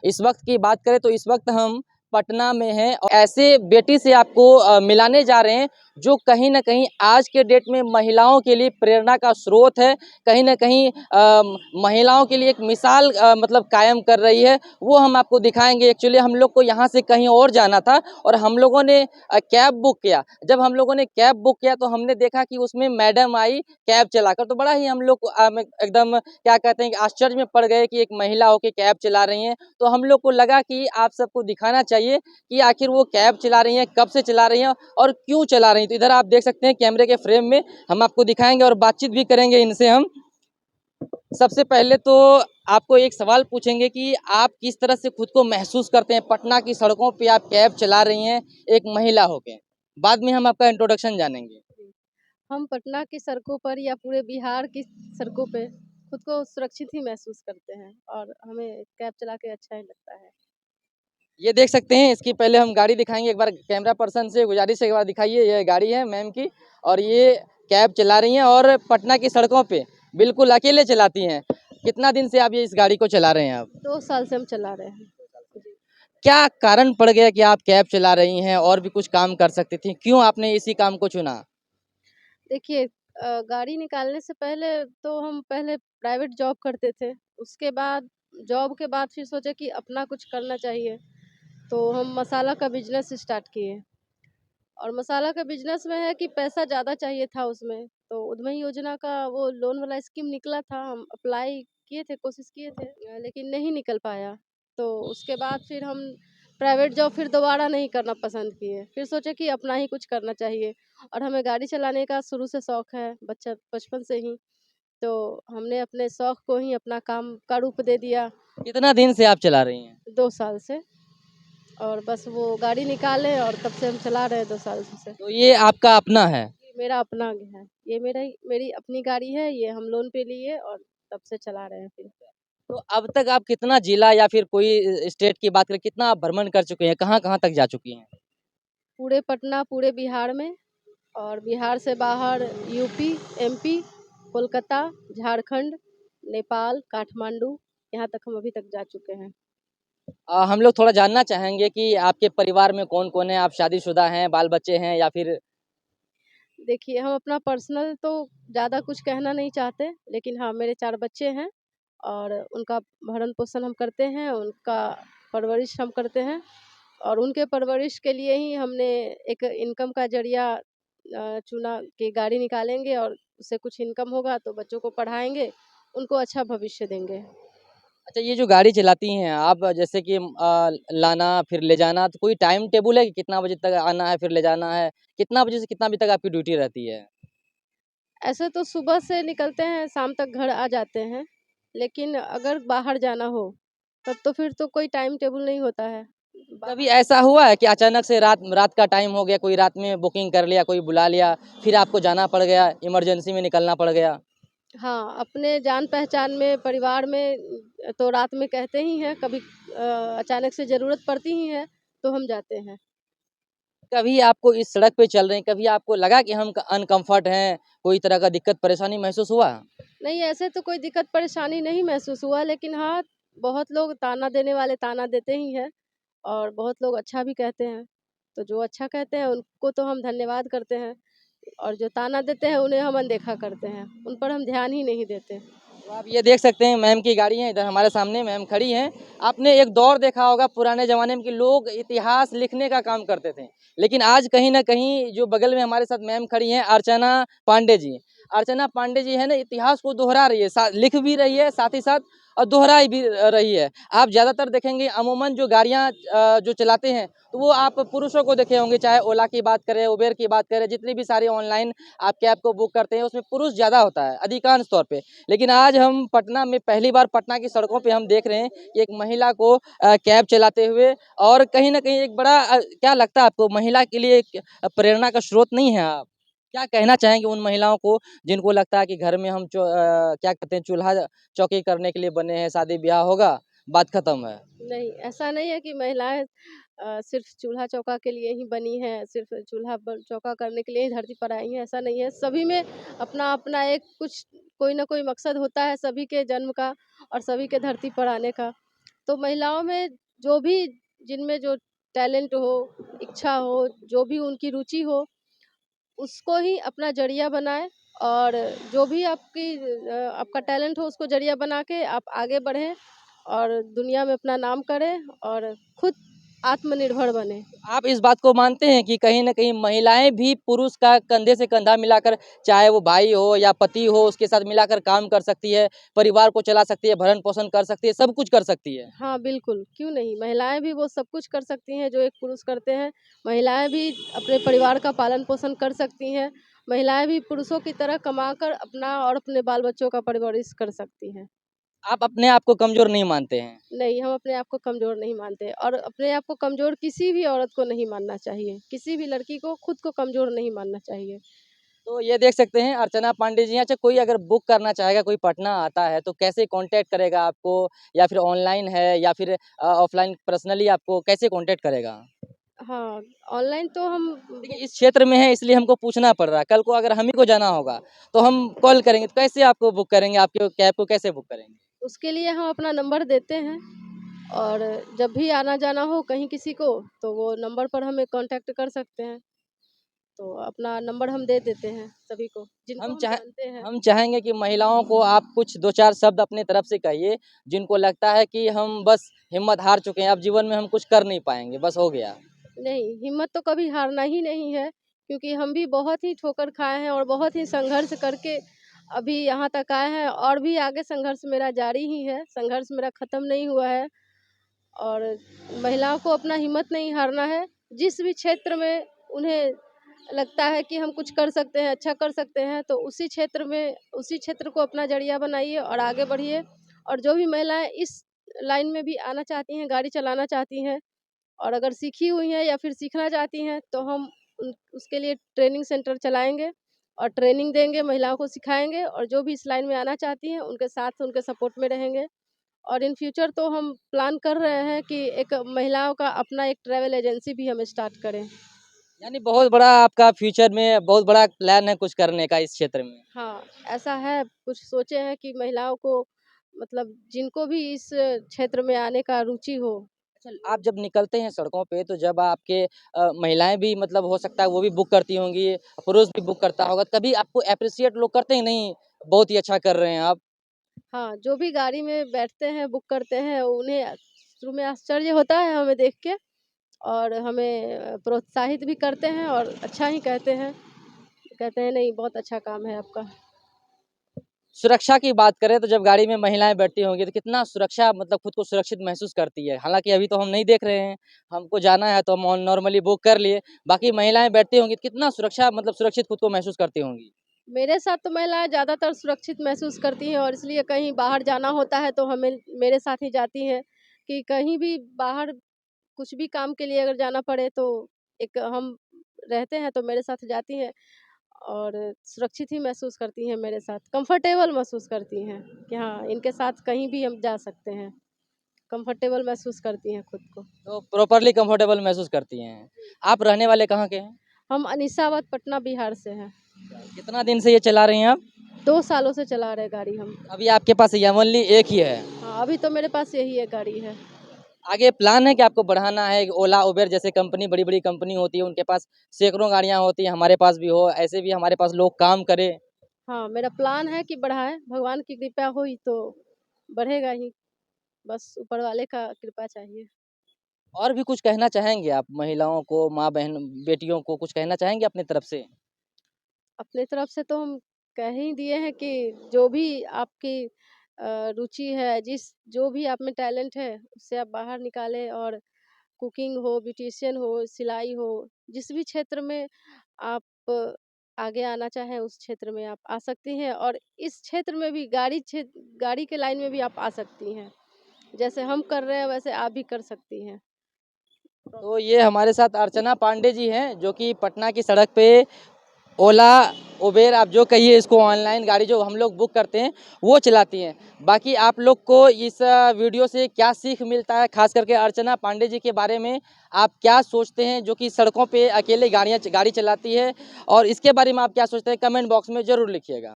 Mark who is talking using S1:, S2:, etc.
S1: इस वक्त की बात करें तो इस वक्त हम पटना में हैं और ऐसे बेटी से आपको मिलाने जा रहे हैं जो कहीं ना कहीं आज के डेट में महिलाओं के लिए प्रेरणा का स्रोत है। कहीं ना कहीं महिलाओं के लिए एक मिसाल मतलब कायम कर रही है, वो हम आपको दिखाएंगे। एक्चुअली हम लोग को यहाँ से कहीं और जाना था और हम लोगों ने कैब बुक किया। जब हम लोगों ने कैब बुक किया तो हमने देखा कि उसमें मैडम आई कैब चलाकर, तो बड़ा ही हम लोग एकदम क्या कहते हैं कि आश्चर्य में पड़ गए कि एक महिला होकर कैब चला रही हैं। तो हम लोग को लगा कि आप सबको दिखाना चाहिए कि आखिर वो कैब चला रही हैं, कब से चला रही हैं और क्यों चला रही हैं। तो इधर आप देख सकते हैं कैमरे के फ्रेम में हम आपको दिखाएंगे और बातचीत भी करेंगे इनसे हम। सबसे पहले तो आपको एक सवाल पूछेंगे कि आप किस तरह से खुद को महसूस करते हैं, पटना की सड़कों पे आप कैब चला रही हैं एक महिला होके। बाद में हम आपका इंट्रोडक्शन जानेंगे।
S2: हम पटना की सड़कों पर या पूरे बिहार की सड़कों पे खुद को सुरक्षित ही महसूस करते हैं और हमें कैब चला के अच्छा ही लगता है।
S1: ये देख सकते हैं, इसकी पहले हम गाड़ी दिखाएंगे। एक बार कैमरा पर्सन से गुजारिश है, एक बार दिखाइए। ये गाड़ी है मैम की और ये कैब चला रही हैं और पटना की सड़कों पे बिल्कुल अकेले चलाती हैं। कितना दिन से आप ये इस गाड़ी को चला रहे हैं आप?
S2: 2 साल से हम चला रहे हैं।
S1: क्या कारण पड़ गया कि आप कैब चला रही हैं? और भी कुछ काम कर सकती थी, क्यों आपने इसी काम को चुना?
S2: देखिए, गाड़ी निकालने से पहले तो हम पहले प्राइवेट जॉब करते थे। उसके बाद जॉब के बाद फिर सोचे कि अपना कुछ करना चाहिए, तो हम मसाला का बिजनेस स्टार्ट किए। और मसाला का बिजनेस में है कि पैसा ज़्यादा चाहिए था उसमें, तो उद्यमी योजना का वो लोन वाला स्कीम निकला था। हम अप्लाई किए थे, कोशिश किए थे, लेकिन नहीं निकल पाया। तो उसके बाद फिर हम प्राइवेट जॉब फिर दोबारा नहीं करना पसंद किए। फिर सोचे कि अपना ही कुछ करना चाहिए और हमें गाड़ी चलाने का शुरू से शौक है, बच्चा बचपन से ही। तो हमने अपने शौक को ही अपना काम का रूप दे दिया।
S1: कितना दिन से आप चला रही हैं?
S2: 2 साल से। और बस वो गाड़ी निकाले और तब से हम चला रहे हैं 2 साल से।
S1: तो ये आपका अपना है?
S2: मेरा अपना है। ये मेरी अपनी गाड़ी है, ये हम लोन पे लिए और तब से चला रहे हैं फिर।
S1: तो अब तक आप कितना जिला या फिर कोई स्टेट की बात करें, कितना आप भ्रमण कर चुके हैं, कहाँ कहाँ तक जा चुकी हैं?
S2: पूरे पटना, पूरे बिहार में और बिहार से बाहर यूपी, एमपी, कोलकाता, झारखंड, नेपाल, काठमांडू, यहाँ तक हम अभी तक जा चुके हैं।
S1: हम लोग थोड़ा जानना चाहेंगे कि आपके परिवार में कौन कौन है? आप शादीशुदा हैं, बाल बच्चे हैं या फिर?
S2: देखिए, हम अपना पर्सनल तो ज़्यादा कुछ कहना नहीं चाहते, लेकिन हाँ, मेरे 4 बच्चे हैं और उनका भरण-पोषण हम करते हैं, उनका परवरिश हम करते हैं और उनके परवरिश के लिए ही हमने एक इनकम का ज़रिया चुना कि गाड़ी निकालेंगे और उससे कुछ इनकम होगा तो बच्चों को पढ़ाएँगे, उनको अच्छा भविष्य देंगे।
S1: अच्छा, ये जो गाड़ी चलाती हैं आप, जैसे कि लाना फिर ले जाना, तो कोई टाइम टेबल है कि कितना बजे तक आना है फिर ले जाना है? कितना बजे से कितना बजे तक आपकी ड्यूटी रहती है?
S2: ऐसे तो सुबह से निकलते हैं, शाम तक घर आ जाते हैं, लेकिन अगर बाहर जाना हो, तब तो फिर तो कोई टाइम टेबल नहीं होता है।
S1: कभी
S2: बाहर
S1: ऐसा हुआ है कि अचानक से रात रात का टाइम हो गया, कोई रात में बुकिंग कर लिया, कोई बुला लिया, फिर आपको जाना पड़ गया, इमरजेंसी में निकलना पड़ गया?
S2: हाँ, अपने जान-पहचान में, परिवार में तो रात में कहते ही हैं, कभी अचानक से ज़रूरत पड़ती ही है, तो हम जाते हैं।
S1: कभी आपको इस सड़क पे चल रहे हैं, कभी आपको लगा कि हम अनकंफर्ट हैं, कोई तरह का दिक्कत परेशानी महसूस हुआ?
S2: नहीं, ऐसे तो कोई दिक्कत परेशानी नहीं महसूस हुआ, लेकिन हाँ, बहुत लोग ताना देने वाले ताना देते ही हैं और बहुत लोग अच्छा भी कहते हैं। तो जो अच्छा कहते हैं, उनको तो हम धन्यवाद करते हैं और जो ताना देते हैं, उन्हें हम अनदेखा करते हैं। उन पर हम ध्यान ही नहीं देते।
S1: तो आप ये देख सकते हैं मैम की गाड़ी है, इधर हमारे सामने मैम खड़ी हैं। आपने एक दौर देखा होगा पुराने ज़माने में कि लोग इतिहास लिखने का काम करते थे। लेकिन आज कहीं न कहीं जो बगल में हमारे साथ मैम खड़ी हैं, अर्चना पांडे जी। अर्चना पांडे जी है ना, इतिहास को दोहरा रही है, लिख भी रही है, साथ ही साथ और दोहराई भी रही है। आप ज़्यादातर देखेंगे अमूमन जो गाड़ियाँ जो चलाते हैं, तो वो आप पुरुषों को देखे होंगे, चाहे ओला की बात करें, उबेर की बात करें, जितनी भी सारी ऑनलाइन आप कैब को बुक करते हैं, उसमें पुरुष ज़्यादा होता है, अधिकांश तौर पे। लेकिन आज हम पटना में पहली बार पटना की सड़कों पे हम देख रहे हैं कि एक महिला को कैब चलाते हुए, और कहीं न कहीं एक बड़ा क्या लगता है आपको, महिला के लिए एक प्रेरणा का स्रोत नहीं है आप? क्या कहना चाहेंगे उन महिलाओं को जिनको लगता है कि घर में हम क्या कहते हैं, चूल्हा-चौकी करने के लिए बने हैं, शादी-ब्याह होगा, बात खत्म है।
S2: नहीं, ऐसा नहीं है कि महिलाएँ सिर्फ़ चूल्हा-चौका के लिए ही बनी हैं, सिर्फ़ चूल्हा ब चौका करने के लिए ही धरती पर आई हैं, ऐसा नहीं है। सभी में अपना-अपना एक कुछ कोई न कोई मकसद होता है सभी के जन्म का और सभी के धरती पर आने का। तो महिलाओं में जो भी जिनमें जो टैलेंट हो, इच्छा हो, जो भी उनकी रुचि हो, उसको ही अपना ज़रिया बनाएँ और जो भी आपका टैलेंट हो उसको ज़रिया बना के आप आगे बढ़ें और दुनिया में अपना नाम करें और खुद आत्मनिर्भर बनें।
S1: आप इस बात को मानते हैं कि कहीं न कहीं महिलाएँ भी पुरुष का कंधे से कंधा मिलाकर, चाहे वो भाई हो या पति हो, उसके साथ मिलाकर काम कर सकती है, परिवार को चला सकती है, भरण-पोषण कर सकती है, सब कुछ कर सकती है?
S2: हाँ, बिल्कुल, क्यों नहीं? महिलाएँ भी वो सब कुछ कर सकती हैं जो एक पुरुष करते हैं। महिलाएँ भी अपने परिवार का पालन-पोषण कर सकती हैं। महिलाएँ भी पुरुषों की तरह कमाकर अपना और अपने बाल-बच्चों का परवरिश कर सकती हैं।
S1: आप अपने आप को कमज़ोर नहीं मानते हैं?
S2: नहीं, हम अपने आप को कमज़ोर नहीं मानते और अपने आप को कमज़ोर किसी भी औरत को नहीं मानना चाहिए। किसी भी लड़की को खुद को कमज़ोर नहीं मानना चाहिए।
S1: तो ये देख सकते हैं अर्चना पांडे जी। अच्छा, कोई अगर बुक करना चाहेगा, कोई पटना आता है तो कैसे कॉन्टैक्ट करेगा आपको, या फिर ऑनलाइन है या फिर ऑफलाइन पर्सनली आपको कैसे कॉन्टैक्ट करेगा?
S2: हाँ, ऑनलाइन तो हम
S1: देखिए,
S2: बुक
S1: इस क्षेत्र में है इसलिए हमको पूछना पड़ रहा है। कल को अगर हम ही को जाना होगा तो हम कॉल करेंगे, तो कैसे आपको बुक करेंगे, आपके कैब को कैसे बुक करेंगे?
S2: उसके लिए हम अपना नंबर देते हैं और जब भी आना-जाना हो कहीं किसी को, तो वो नंबर पर हमें कॉन्टैक्ट कर सकते हैं। तो अपना नंबर हम दे देते हैं सभी को, जिनको
S1: हम
S2: हम
S1: चाहे
S2: जानते हैं।
S1: हम चाहेंगे कि महिलाओं को आप कुछ 2-4 शब्द अपने तरफ से कहिए, जिनको लगता है कि हम बस हिम्मत हार चुके हैं, अब जीवन में हम कुछ कर नहीं पाएँगे, बस हो गया।
S2: नहीं, हिम्मत तो कभी हारना ही नहीं है, क्योंकि हम भी बहुत ही ठोकर खाए हैं और बहुत ही संघर्ष करके अभी यहाँ तक आए हैं और भी आगे संघर्ष मेरा जारी ही है, संघर्ष मेरा ख़त्म नहीं हुआ है और महिलाओं को अपना हिम्मत नहीं हारना है। जिस भी क्षेत्र में उन्हें लगता है कि हम कुछ कर सकते हैं, अच्छा कर सकते हैं, तो उसी क्षेत्र को अपना ज़रिया बनाइए और आगे बढ़िए और जो भी महिलाएँ इस लाइन में भी आना चाहती हैं, गाड़ी चलाना चाहती हैं और अगर सीखी हुई हैं या फिर सीखना चाहती हैं तो हम उसके लिए ट्रेनिंग सेंटर चलाएँगे और ट्रेनिंग देंगे, महिलाओं को सिखाएँगे और जो भी इस लाइन में आना चाहती हैं उनके साथ उनके सपोर्ट में रहेंगे। और इन फ्यूचर तो हम प्लान कर रहे हैं कि एक महिलाओं का अपना एक ट्रैवल एजेंसी भी हम स्टार्ट करें।
S1: यानी बहुत बड़ा आपका फ्यूचर में बहुत बड़ा प्लान है कुछ करने का इस क्षेत्र में।
S2: हाँ, ऐसा है, कुछ सोचे हैं कि महिलाओं को मतलब जिनको भी इस क्षेत्र में आने का रुचि हो।
S1: अच्छा, आप जब निकलते हैं सड़कों पे तो जब आपके महिलाएँ भी मतलब हो सकता है वो भी बुक करती होंगी, पुरुष भी बुक करता होगा, तभी आपको एप्रिशिएट लोग करते हैं, नहीं बहुत ही अच्छा कर रहे हैं आप?
S2: हाँ, जो भी गाड़ी में बैठते हैं, बुक करते हैं, उन्हें शुरू में आश्चर्य होता है हमें देख के और हमें प्रोत्साहित भी करते हैं और अच्छा ही कहते हैं। कहते हैं नहीं बहुत अच्छा काम है आपका।
S1: सुरक्षा की बात करें तो जब गाड़ी में महिलाएँ बैठती होंगी तो कितना सुरक्षा मतलब खुद को सुरक्षित महसूस करती है? हालाँकि अभी तो हम नहीं देख रहे हैं, हमको जाना है तो हम नॉर्मली बुक कर लिए, बाकी महिलाएँ बैठती होंगी तो कितना सुरक्षा मतलब सुरक्षित खुद को महसूस करती होंगी?
S2: मेरे साथ तो महिलाएँ ज़्यादातर सुरक्षित महसूस करती हैं और इसलिए कहीं बाहर जाना होता है तो हमें मेरे साथ ही जाती हैं कि कहीं भी बाहर कुछ भी काम के लिए अगर जाना पड़े तो एक हम रहते हैं तो मेरे साथ जाती हैं और सुरक्षित ही महसूस करती हैं मेरे साथ, कंफर्टेबल महसूस करती हैं कि हाँ, इनके साथ कहीं भी हम जा सकते हैं। कंफर्टेबल महसूस करती हैं खुद को।
S1: तो प्रॉपर्ली कंफर्टेबल महसूस करती हैं। आप रहने वाले कहाँ के हैं?
S2: हम अनीसाबाद पटना बिहार से हैं।
S1: कितना दिन से ये चला रही हैं आप?
S2: 2 सालों से चला रहे गाड़ी हम।
S1: अभी आपके पास ये ओनली एक ही है?
S2: हाँ, अभी तो मेरे पास यही एक गाड़ी है।
S1: आगे प्लान है कि आपको बढ़ाना है? ओला, उबेर जैसे कंपनी बड़ी-बड़ी कंपनी होती है, उनके पास सैकड़ों गाड़ियाँ होती हैं, हमारे पास भी हो, ऐसे भी हमारे पास लोग काम करें।
S2: हाँ, मेरा प्लान है कि बढ़ाएँ, भगवान की कृपा हुई तो बढ़ेगा ही, बस ऊपर वाले का कृपा चाहिए।
S1: और भी कुछ कहना चाहेंगे आप महिलाओं को, माँ-बहन, बेटियों को कुछ कहना चाहेंगे अपनी तरफ से?
S2: अपने तरफ से तो हम कह ही दिए हैं कि जो भी आपकी रुचि है, जो भी आप में टैलेंट है, उससे आप बाहर निकालें और कुकिंग हो, ब्यूटीशियन हो, सिलाई हो, जिस भी क्षेत्र में आप आगे आना चाहें, उस क्षेत्र में आप आ सकती हैं और इस क्षेत्र में भी गाड़ी के लाइन में भी आप आ सकती हैं। जैसे हम कर रहे हैं, वैसे आप भी कर सकती हैं।
S1: तो ये हमारे साथ अर्चना पांडे जी हैं, जो कि पटना की सड़क पे ओला, उबेर आप जो कहिए इसको, ऑनलाइन गाड़ी जो हम लोग बुक करते हैं, वो चलाती हैं। बाकी आप लोग को इस वीडियो से क्या सीख मिलता है, ख़ास करके अर्चना पांडे जी के बारे में आप क्या सोचते हैं, जो कि सड़कों पे अकेले गाड़ी चलाती है, और इसके बारे में आप क्या सोचते हैं, कमेंट बॉक्स में ज़रूर लिखिएगा।